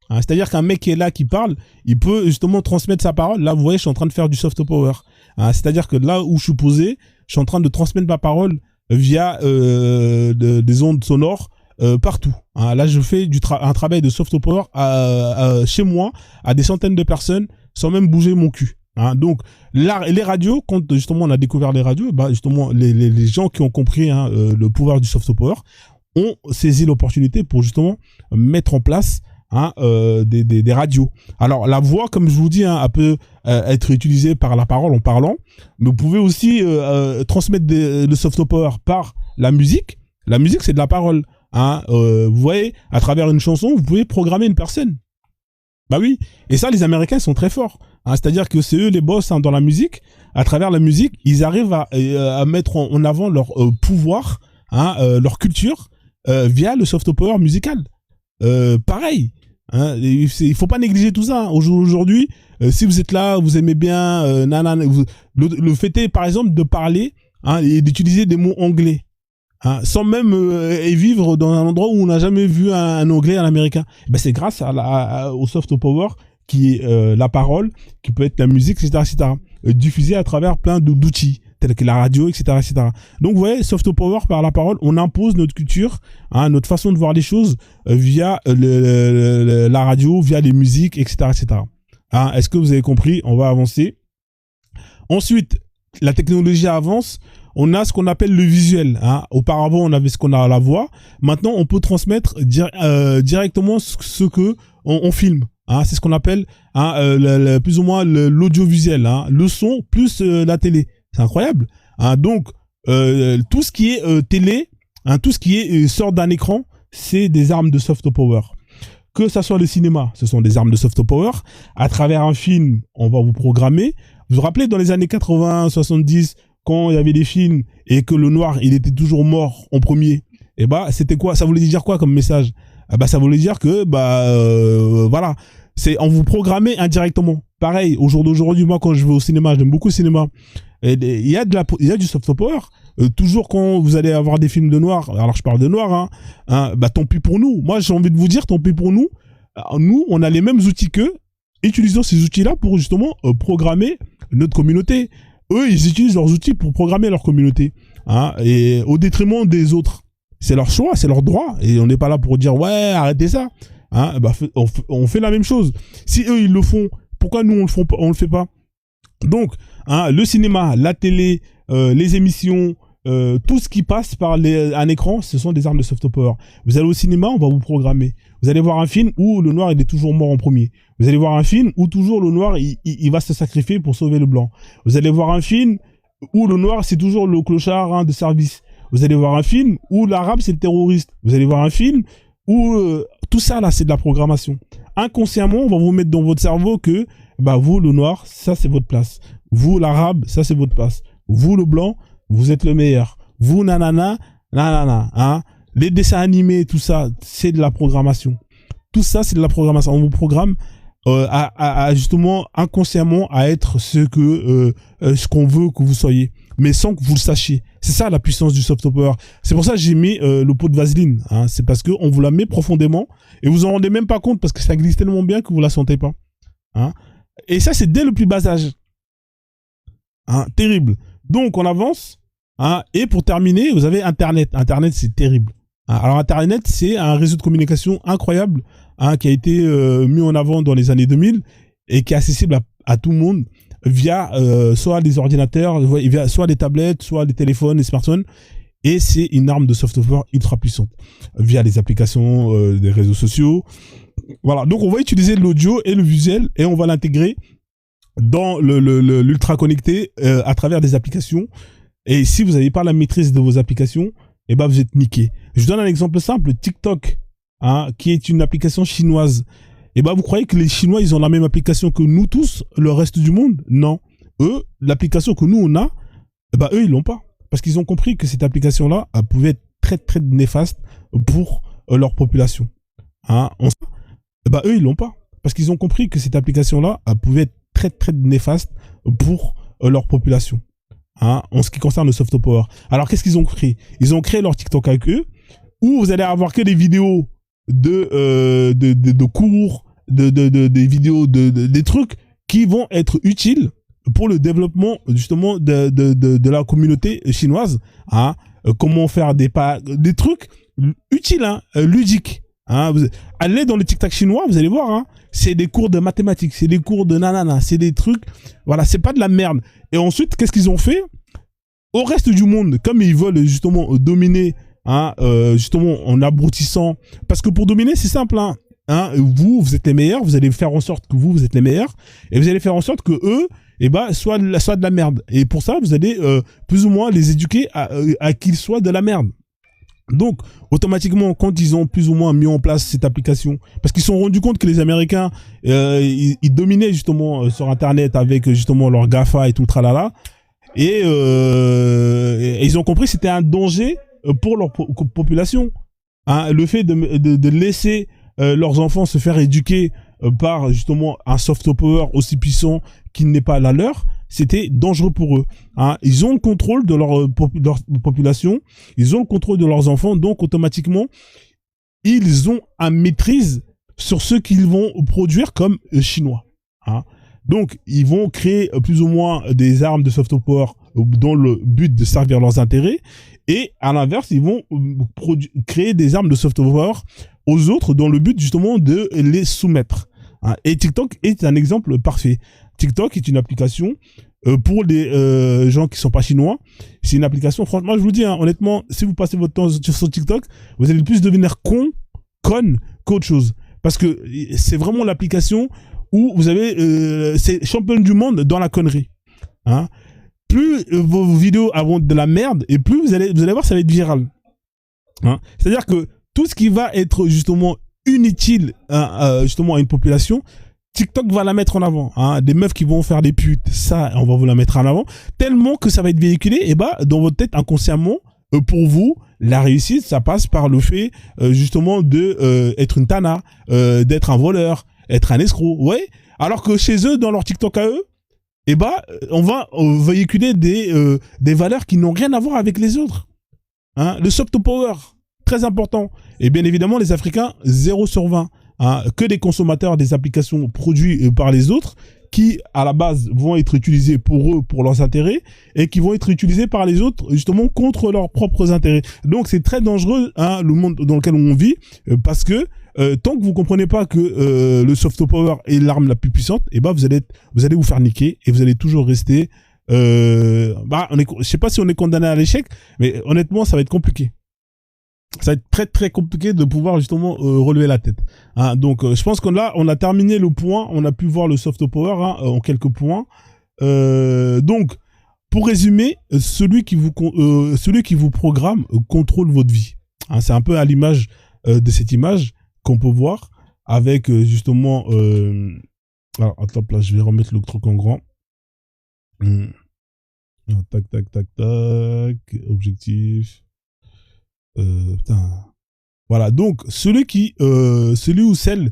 Hein, c'est-à-dire qu'un mec qui est là, qui parle, il peut justement transmettre sa parole. Là, vous voyez, je suis en train de faire du soft power. Hein, c'est-à-dire que là où je suis posé, je suis en train de transmettre ma parole via des ondes sonores partout. Hein, là, je fais un travail de soft power chez moi, à des centaines de personnes, sans même bouger mon cul. Hein, donc, les radios, quand justement on a découvert les radios, bah, justement, les gens qui ont compris hein, le pouvoir du soft power ont saisi l'opportunité pour justement mettre en place hein, des radios. Alors la voix, comme je vous dis, hein, elle peut être utilisée par la parole en parlant, mais vous pouvez aussi transmettre le soft power par la musique. La musique, c'est de la parole. Vous voyez, à travers une chanson, vous pouvez programmer une personne. Bah oui. Et ça, les Américains sont très forts. C'est-à-dire que c'est eux les boss dans la musique. À travers la musique, ils arrivent à mettre en avant leur pouvoir, leur culture, via le soft power musical. Pareil. Il faut pas négliger tout ça. Aujourd'hui, si vous êtes là, vous aimez bien, le fait est, par exemple, de parler et d'utiliser des mots anglais. Sans même vivre dans un endroit où on n'a jamais vu un anglais, un américain. Ben c'est grâce au soft power qui est la parole, qui peut être la musique, etc., diffusée à travers plein d'outils tels que la radio, etc., etc. Donc vous voyez, soft power par la parole, on impose notre culture, notre façon de voir les choses via la radio, via les musiques, etc., etc. Est-ce que vous avez compris? On va avancer. Ensuite, la technologie avance. On a ce qu'on appelle le visuel. Auparavant, on avait ce qu'on a à la voix. Maintenant, on peut transmettre directement ce que on filme. C'est ce qu'on appelle plus ou moins l'audiovisuel. Le son plus la télé. C'est incroyable. Donc, tout ce qui est télé, tout ce qui est sort d'un écran, c'est des armes de soft power. Que ça soit le cinéma, ce sont des armes de soft power. À travers un film, on va vous programmer. Vous vous rappelez, dans les années 80, 70, quand il y avait des films et que le noir, il était toujours mort en premier, et c'était quoi? Ça voulait dire quoi comme message? Ça voulait dire que, voilà, on vous programmait indirectement. Pareil, au jour d'aujourd'hui, moi, quand je vais au cinéma, j'aime beaucoup le cinéma, il y a du soft power. Toujours quand vous allez avoir des films de noir, alors je parle de noir, tant pis pour nous. Moi, j'ai envie de vous dire, tant pis pour nous. Nous, on a les mêmes outils qu'eux. Utilisons ces outils-là pour justement programmer notre communauté. Eux, ils utilisent leurs outils pour programmer leur communauté, et au détriment des autres. C'est leur choix, c'est leur droit, et on n'est pas là pour dire ouais, arrêtez ça. On fait la même chose. Si eux ils le font, pourquoi nous on le fait pas? Donc, le cinéma, la télé, les émissions, tout ce qui passe par un écran, ce sont des armes de soft power. Vous allez au cinéma, on va vous programmer. Vous allez voir un film où le noir il est toujours mort en premier. Vous allez voir un film où toujours le noir il va se sacrifier pour sauver le blanc. Vous allez voir un film où le noir c'est toujours le clochard de service. Vous allez voir un film où l'arabe c'est le terroriste. Vous allez voir un film où tout ça là c'est de la programmation. Inconsciemment, on va vous mettre dans votre cerveau que vous le noir, ça c'est votre place. Vous l'arabe, ça c'est votre place. Vous le blanc, vous êtes le meilleur. Vous nanana. Les dessins animés, tout ça, c'est de la programmation. Tout ça, c'est de la programmation. On vous programme justement inconsciemment à être ce qu'on veut que vous soyez, mais sans que vous le sachiez. C'est ça la puissance du soft power. C'est pour ça que j'ai mis le pot de vaseline. C'est parce que on vous la met profondément et vous en rendez même pas compte parce que ça glisse tellement bien que vous la sentez pas. Et ça, c'est dès le plus bas âge. Terrible. Donc on avance. Et pour terminer, vous avez Internet. Internet, c'est terrible. Alors Internet, c'est un réseau de communication incroyable qui a été mis en avant dans les années 2000 et qui est accessible à tout le monde via soit les ordinateurs, soit les tablettes, soit les téléphones, les smartphones. Et c'est une arme de soft power ultra puissante via les applications des réseaux sociaux. Voilà, donc on va utiliser l'audio et le visuel et on va l'intégrer dans l'ultra connecté à travers des applications. Et si vous n'avez pas la maîtrise de vos applications, vous êtes niqué. Je vous donne un exemple simple, TikTok, qui est une application chinoise. Vous croyez que les Chinois, ils ont la même application que nous tous, le reste du monde? Non. Eux, l'application que nous, on a, eux, ils l'ont pas. Parce qu'ils ont compris que cette application-là, elle pouvait être très, très néfaste pour leur population. Eux, ils l'ont pas. Parce qu'ils ont compris que cette application-là, elle pouvait être très, très néfaste pour leur population. En ce qui concerne le soft power. Alors, qu'est-ce qu'ils ont créé? Ils ont créé leur TikTok avec eux, où vous allez avoir que des vidéos de cours, des vidéos des trucs qui vont être utiles pour le développement justement de la communauté chinoise. Comment faire des trucs utiles, ludiques. Allez dans le TikTok chinois, vous allez voir, c'est des cours de mathématiques, c'est des cours de nanana, c'est des trucs, voilà, c'est pas de la merde. Et ensuite, qu'est-ce qu'ils ont fait? Au reste du monde, comme ils veulent justement dominer, justement en abrutissant, parce que pour dominer, c'est simple, vous êtes les meilleurs, vous allez faire en sorte que vous êtes les meilleurs, et vous allez faire en sorte que eux, soient de la merde. Et pour ça, vous allez plus ou moins les éduquer à qu'ils soient de la merde. Donc, automatiquement, quand ils ont plus ou moins mis en place cette application, parce qu'ils se sont rendus compte que les Américains, ils dominaient justement sur Internet avec justement leur GAFA et tout tralala, et ils ont compris que c'était un danger pour leur population. Hein, le fait de laisser leurs enfants se faire éduquer par justement un soft power aussi puissant qui n'est pas la leur, c'était dangereux pour eux. Hein. Ils ont le contrôle de leur population, ils ont le contrôle de leurs enfants, donc automatiquement, ils ont une maîtrise sur ce qu'ils vont produire comme chinois. Hein. Donc, ils vont créer plus ou moins des armes de soft power dans le but de servir leurs intérêts, et à l'inverse, ils vont créer des armes de soft power aux autres dans le but justement de les soumettre. Hein. Et TikTok est un exemple parfait. TikTok est une application pour les gens qui sont pas chinois. C'est une application, franchement, je vous dis, hein, honnêtement, si vous passez votre temps sur TikTok, vous allez plus devenir conne qu'autre chose. Parce que c'est vraiment l'application où vous avez, c'est champion du monde dans la connerie. Hein. Plus vos vidéos auront de la merde, et plus vous allez voir, ça va être viral. Hein. C'est-à-dire que tout ce qui va être justement inutile justement à une population, TikTok va la mettre en avant. Hein. Des meufs qui vont faire des putes, ça, on va vous la mettre en avant. Tellement que ça va être véhiculé, et bah, dans votre tête, inconsciemment, pour vous, la réussite, ça passe par le fait, justement, de être une tana, d'être un voleur, être un escroc. Ouais. Alors que chez eux, dans leur TikTok à eux, et bah, on va véhiculer des valeurs qui n'ont rien à voir avec les autres. Hein. Le soft power, très important. Et bien évidemment, les Africains, 0 sur 20. Hein, que des consommateurs des applications produites par les autres qui, à la base, vont être utilisés pour eux, pour leurs intérêts, et qui vont être utilisés par les autres, justement, contre leurs propres intérêts. Donc, c'est très dangereux, hein, le monde dans lequel on vit, parce que tant que vous comprenez pas que le soft power est l'arme la plus puissante, et bah, vous allez vous faire niquer, et vous allez toujours rester... je sais pas si on est condamné à l'échec, mais honnêtement, ça va être compliqué. Ça va être très très compliqué de pouvoir justement relever la tête. Hein, donc je pense qu'on on a terminé le point, on a pu voir le soft power en quelques points. Donc pour résumer, celui qui vous programme contrôle votre vie. Hein, c'est un peu à l'image de cette image qu'on peut voir avec justement. Alors attends, là je vais remettre le truc en grand. Tac tac tac tac. Objectif. Putain. Voilà, donc celui ou celle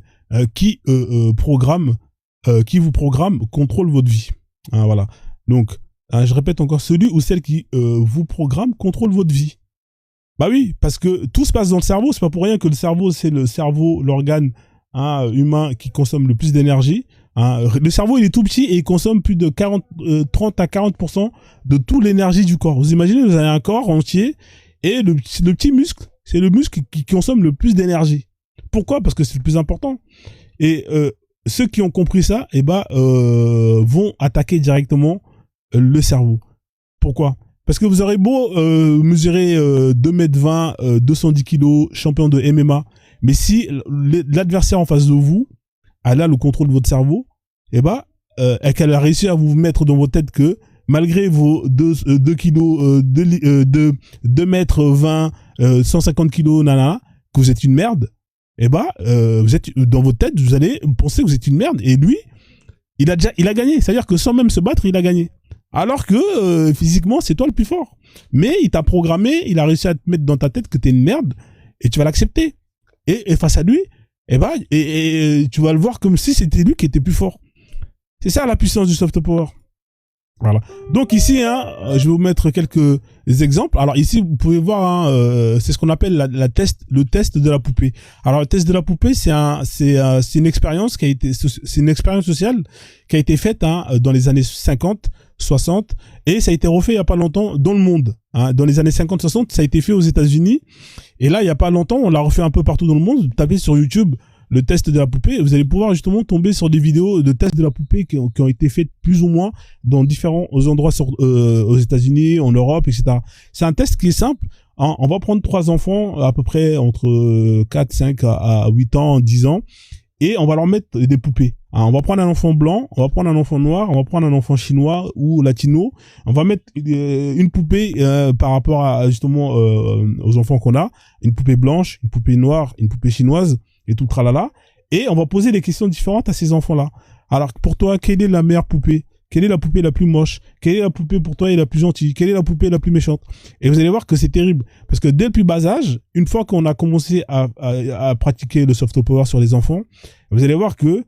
qui programme, qui vous programme, contrôle votre vie. Hein, voilà. Donc, je répète encore, celui ou celle qui vous programme, contrôle votre vie. Bah oui, parce que tout se passe dans le cerveau. C'est pas pour rien que le cerveau, c'est l'organe humain qui consomme le plus d'énergie. Hein. Le cerveau, il est tout petit et il consomme plus de 30 à 40% de toute l'énergie du corps. Vous imaginez, vous avez un corps entier. Et le petit muscle, c'est le muscle qui consomme le plus d'énergie. Pourquoi ? Parce que c'est le plus important. Et ceux qui ont compris ça, vont attaquer directement le cerveau. Pourquoi ? Parce que vous aurez beau mesurer 2m20, 210 kg, champion de MMA, mais si l'adversaire en face de vous, elle a le contrôle de votre cerveau, et qu'elle a réussi à vous mettre dans votre tête que malgré vos 2 kilos, 2 mètres 20, 150 kilos, que vous êtes une merde, vous êtes, dans votre tête, vous allez penser que vous êtes une merde. Et lui, il a gagné. C'est-à-dire que sans même se battre, il a gagné. Alors que, physiquement, c'est toi le plus fort. Mais il t'a programmé, il a réussi à te mettre dans ta tête que t'es une merde, et tu vas l'accepter. Et face à lui, tu vas le voir comme si c'était lui qui était plus fort. C'est ça la puissance du soft power. Voilà. Donc ici, je vais vous mettre quelques exemples. Alors ici, vous pouvez voir, c'est ce qu'on appelle le test de la poupée. Alors le test de la poupée, c'est une expérience c'est une expérience sociale qui a été faite dans les années 50, 60, et ça a été refait il y a pas longtemps dans le monde. Hein. Dans les années 50, 60, ça a été fait aux États-Unis, et là il y a pas longtemps, on l'a refait un peu partout dans le monde. Vous tapez sur YouTube le test de la poupée, vous allez pouvoir justement tomber sur des vidéos de tests de la poupée qui ont été faites plus ou moins dans différents endroits aux États-Unis, en Europe, etc. C'est un test qui est simple. Hein. On va prendre 3 enfants à peu près entre 4, 5 à 8 ans, 10 ans, et on va leur mettre des poupées. Hein, on va prendre un enfant blanc, on va prendre un enfant noir, on va prendre un enfant chinois ou latino. On va mettre une poupée par rapport à justement aux enfants qu'on a, une poupée blanche, une poupée noire, une poupée chinoise et tout le tralala. Et on va poser des questions différentes à ces enfants-là. Alors pour toi, quelle est la meilleure poupée? Quelle est la poupée la plus moche? Quelle est la poupée pour toi et la plus gentille? Quelle est la poupée la plus méchante? Et vous allez voir que c'est terrible. Parce que dès le plus bas âge, une fois qu'on a commencé à pratiquer le soft power sur les enfants, vous allez voir que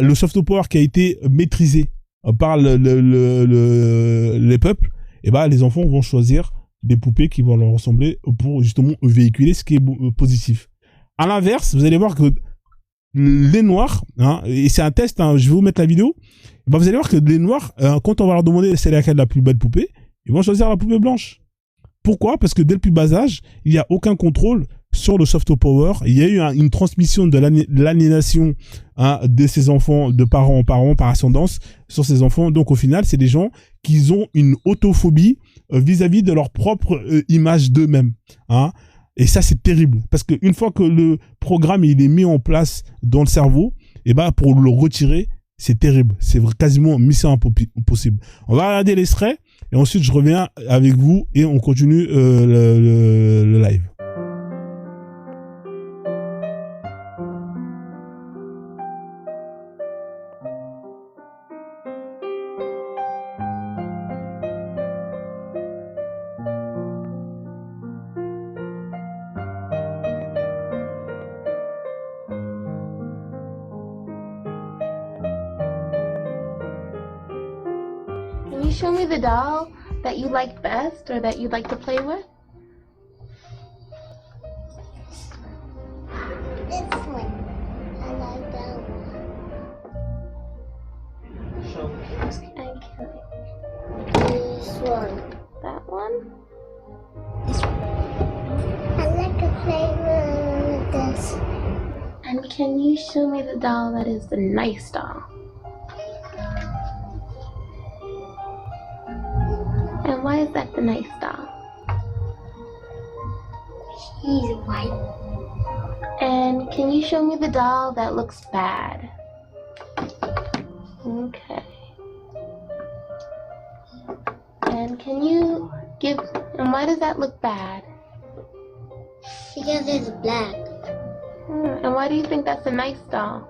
le soft power qui a été maîtrisé par les peuples, et les enfants vont choisir des poupées qui vont leur ressembler pour justement véhiculer ce qui est positif. À l'inverse, vous allez voir que les noirs, hein, et c'est un test, hein, je vais vous mettre la vidéo, vous allez voir que les noirs, quand on va leur demander c'est laquelle la plus belle poupée, ils vont choisir la poupée blanche. Pourquoi? Parce que dès le plus bas âge, il n'y a aucun contrôle sur le soft power. Il y a eu une transmission de l'aliénation de ces enfants, de parents en parents, par ascendance, sur ces enfants. Donc au final, c'est des gens qui ont une autophobie vis-à-vis de leur propre image d'eux-mêmes. Hein. Et ça, c'est terrible. Parce qu'une fois que le programme il est mis en place dans le cerveau, pour le retirer, c'est terrible. C'est quasiment mission impossible. On va regarder l'extrait et ensuite je reviens avec vous et on continue le live. Can you show me the doll that you like best or that you'd like to play with? This one. I like that one. Show me. Okay. This one. That one? This one. I like to play with this. And can you show me the doll that is the nice doll? And why is that the nice doll? She's white. And can you show me the doll that looks bad? Okay. And can you and why does that look bad? Because it's black. And why do you think that's a nice doll?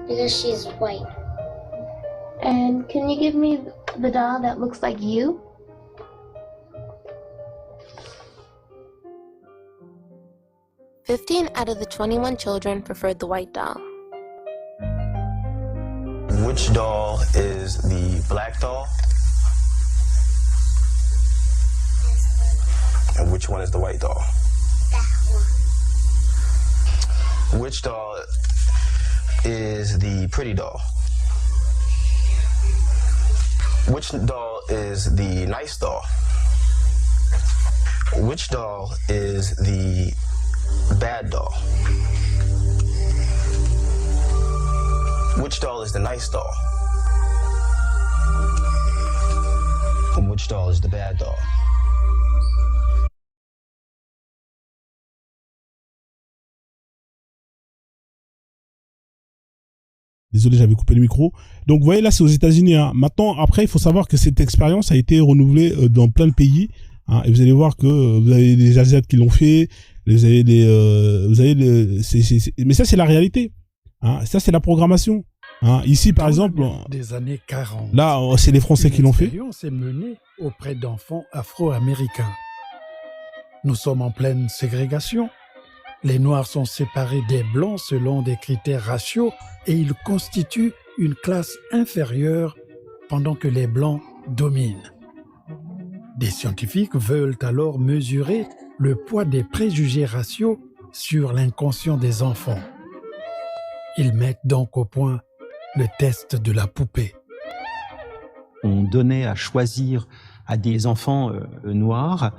Because she's white. And can you give me the doll that looks like you? "15 out of the 21 children preferred the white doll." Which doll is the black doll? And which one is the white doll? That one. Which doll is the pretty doll? Which doll is the nice doll? Which doll is the bad doll? Which doll is the nice doll? And which doll is the bad doll? Désolé, j'avais coupé le micro. Donc, vous voyez, là, c'est aux États-Unis. Hein. Maintenant, après, il faut savoir que cette expérience a été renouvelée dans plein de pays. Hein, et vous allez voir que vous avez des Asiates qui l'ont fait. Vous avez mais ça, c'est la réalité. Hein. Ça, c'est la programmation. Hein. Ici, par exemple, des années 40. Là, c'est les Français qui l'ont fait. L'expérience est menée auprès d'enfants afro-américains. Nous sommes en pleine ségrégation. Les Noirs sont séparés des Blancs selon des critères raciaux et ils constituent une classe inférieure pendant que les Blancs dominent. Des scientifiques veulent alors mesurer le poids des préjugés raciaux sur l'inconscient des enfants. Ils mettent donc au point le test de la poupée. On donnait à choisir à des enfants noirs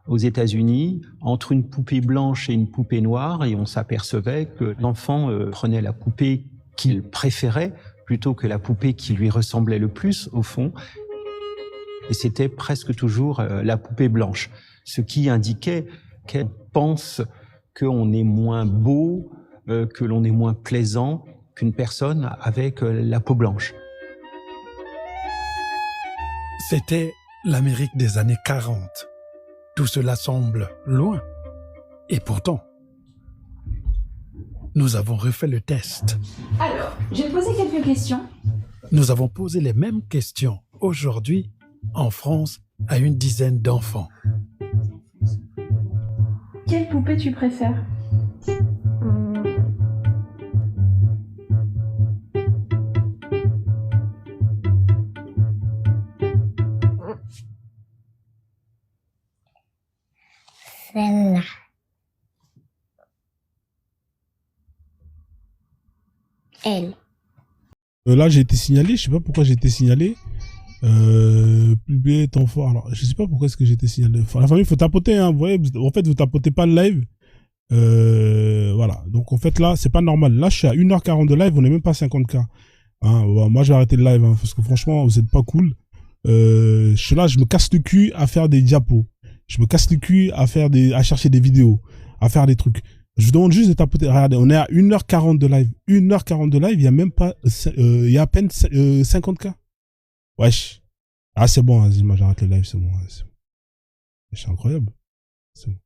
aux États-Unis entre une poupée blanche et une poupée noire, et on s'apercevait que l'enfant prenait la poupée qu'il préférait plutôt que la poupée qui lui ressemblait le plus au fond. Et c'était presque toujours la poupée blanche, ce qui indiquait qu'elle pense qu'on est moins beau, que l'on est moins plaisant qu'une personne avec la peau blanche. C'était l'Amérique des années 40. Tout cela semble loin. Et pourtant, nous avons refait le test. Alors, je vais te poser quelques questions. Nous avons posé les mêmes questions aujourd'hui en France à une dizaine d'enfants. Quelle poupée tu préfères? Celle-là. Elle. Là, j'ai été signalé. Je sais pas pourquoi j'ai été signalé. Publier ton fort. Alors, je sais pas pourquoi est-ce que j'ai été signalé. Enfin, la famille, il faut tapoter. Hein. Vous voyez, en fait, vous tapotez pas le live. Voilà. Donc, en fait, là, c'est pas normal. Là, je suis à 1h40 de live. On n'est même pas 50K. Hein, bon, moi, je vais arrêter le live. Hein, parce que franchement, vous êtes pas cool. Je suis là, je me casse le cul à faire des diapos. Je me casse le cul à chercher des vidéos. À faire des trucs. Je vous demande juste de tapoter. Regardez, on est à 1h40 de live. 1h40 de live, il y a même pas, il y a à peine 50K. Wesh. Ah, c'est bon, hein, moi j'arrête le live, c'est bon. C'est incroyable. C'est bon.